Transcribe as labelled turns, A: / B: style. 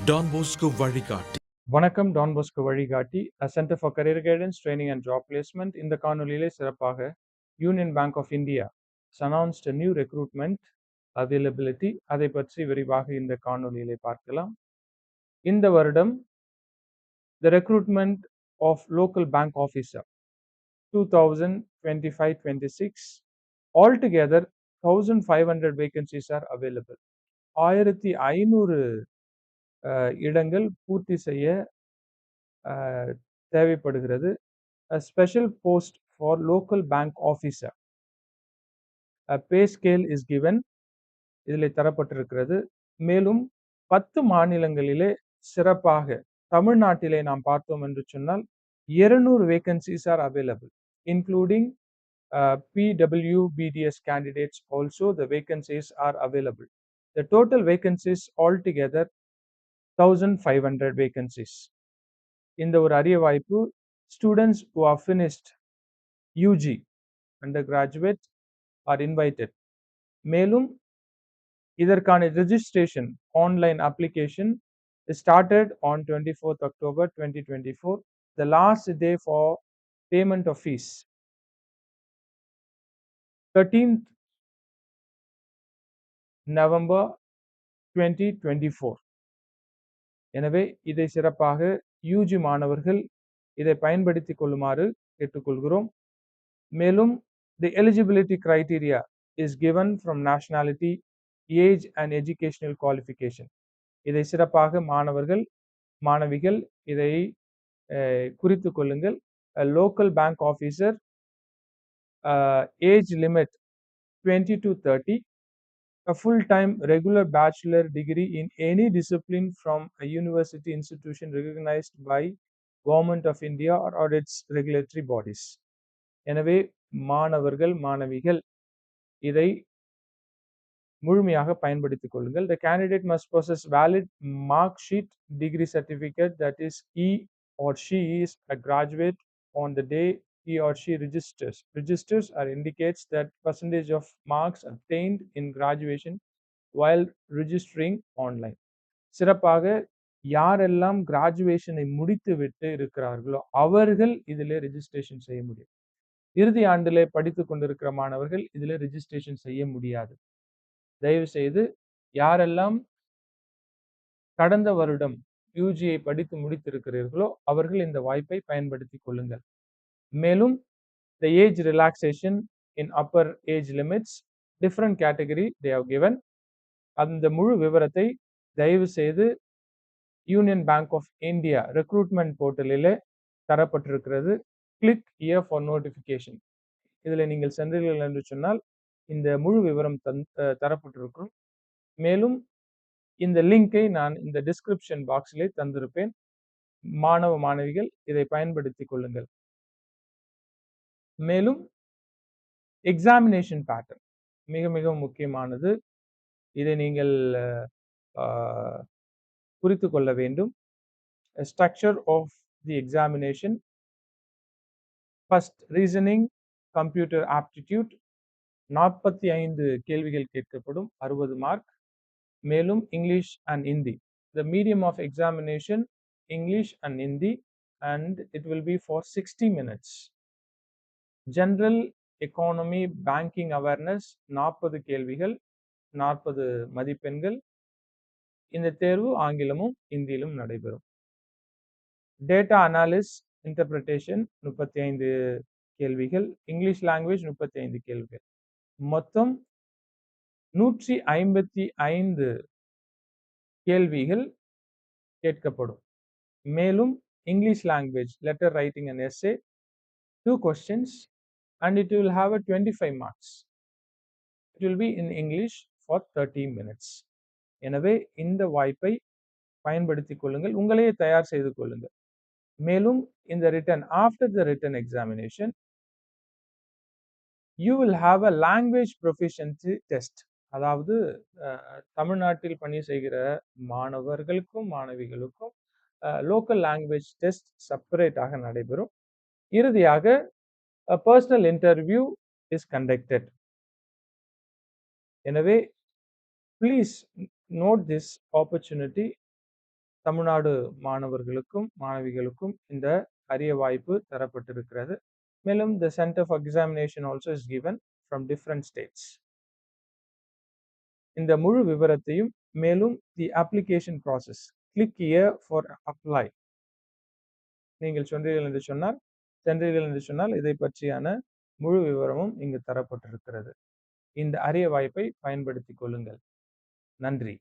A: Don Bosco வழிகாட்டி.
B: வணக்கம். Don Bosco வழிகாட்டி, centre for career guidance, training and job placement. இந்த காணொலியிலே சிறப்பாக union bank of India announced a new recruitment availability. அதை பற்றி விரிவாக இந்த காணொலியிலே பார்க்கலாம். இந்த வருடம் the recruitment of local bank officer 2025-26 altogether 1500 vacancies are available. 1500 இடங்கள் பூர்த்தி செய்ய தேவைப்படுகிறது. A special post for local bank officer. A pay scale is given. இதிலே தரப்பட்டிருக்கிறது. மேலும் 10 மாநிலங்களிலே சிறப்பாக தமிழ்நாட்டிலே நாம் பார்த்தோம் என்று சொன்னால் 200 vacancies are available, including PWBDS candidates also. The vacancies are available. The total vacancies altogether 1500 vacancies. இந்த ஒரு அரிய வாய்ப்பு students who have finished UG undergraduate are invited. மேலும் இதற்கான registration online application started on 24th October 2024. The last day for payment of fees 13th November 2024. எனவே இதை சிறப்பாக UG மாணவர்கள் இதை பயன்படுத்திக் கொள்ளுமாறு கேட்டுக்கொள்கிறோம். மேலும் the eligibility criteria is given from nationality, age and educational qualification. இதை சிறப்பாக மாணவர்கள் மாணவிகள் இதை குறித்துக் கொள்ளுங்கள். local bank officer, age limit 20 to 30, a full-time regular bachelor degree in any discipline from a university institution recognized by Government of India or its regulatory bodies. எனவே மாணவர்கள் மாணவிகள் இதை முழுமையாக பயன்படுத்திக் கொள்ளுங்கள். The candidate must possess valid mark sheet degree certificate, that is he or she is a graduate on the day he or she registers or indicates that percentage of marks obtained in graduation while registering online. சிறப்பாக யாரெல்லாம் கிராஜுவேஷனை முடித்து விட்டு இருக்கிறார்களோ அவர்கள் இதிலே registration செய்ய முடியும். இறுதி ஆண்டிலே படித்துக் கொண்டிருக்கிற மாணவர்கள் இதிலே ரெஜிஸ்ட்ரேஷன் செய்ய முடியாது. தயவு செய்து யாரெல்லாம் கடந்த வருடம் யூஜியை படித்து முடித்திருக்கிறீர்களோ அவர்கள் இந்த வாய்ப்பை பயன்படுத்திக் கொள்ளுங்கள். மேலும் the age relaxation in upper age limits, different category they have given. அந்த முழு விவரத்தை தயவு செய்து Union bank of India recruitment போர்ட்டலிலே தரப்பட்டிருக்கிறது. Click here for notification. இதில் நீங்கள் சென்றீர்கள் என்று சொன்னால் இந்த முழு விவரம் தரப்பட்டிருக்கும். மேலும் இந்த லிங்கை நான் இந்த டிஸ்கிரிப்ஷன் பாக்ஸிலே தந்திருப்பேன். மாணவ மாணவிகள் இதை பயன்படுத்திக் கொள்ளுங்கள். மேலும் எக்ஸாமினேஷன் பேட்டர்ன் மிக மிக முக்கியமானது. இதை நீங்கள் குறித்து கொள்ள வேண்டும். Structure of the examination: first reasoning, computer aptitude 45 கேள்விகள் கேட்கப்படும், 60 மார்க். மேலும் English and Hindi. The medium of examination English and Hindi, and it will be for 60 minutes. General economy banking awareness 40 கேள்விகள், 40 மதிப்பெண்கள். இந்த தேர்வு ஆங்கிலமும் இந்தியிலும் நடைபெறும். டேட்டா அனாலிசிஸ் இன்டர்பிரேஷன் 35 கேள்விகள், இங்கிலீஷ் லாங்குவேஜ் 35 கேள்விகள். மொத்தம் 155 கேள்விகள் கேட்கப்படும். மேலும் English language letter writing and essay 2 questions and it will have a 25 marks. It will be in English for 30 minutes. எனவே இந்த வாய்ப்பை பயன்படுத்திக் கொள்ளுங்கள், உங்களையே தயார் செய்து கொள்ளுங்கள். மேலும் இந்த return after the written examination you will have a language proficiency test. அதாவது தமிழ்நாட்டில் பணி செய்கிற மாணவர்களுக்கும் மாணவிகளுக்கும் லோக்கல் லாங்குவேஜ் டெஸ்ட் செப்பரேட்டாக நடைபெறும். இறுதியாக a personal interview is conducted. எனவே please note this opportunity Tamil Nadu மாணவர்களுக்கும் மாணவிகளுக்கும் இந்த அரிய வாய்ப்பு தரப்பட்டிருக்கிறது. மேலும் the center for examination also is given from different states. இந்த முழு விவரத்தையும் மேலும் the application process click here for apply நீங்கள் சென்றீர்கள் என்று சொன்னால் இதை பற்றியான முழு விவரமும் இங்கு தரப்பட்டிருக்கிறது. இந்த அரிய வாய்ப்பை பயன்படுத்திக் கொள்ளுங்கள். நன்றி.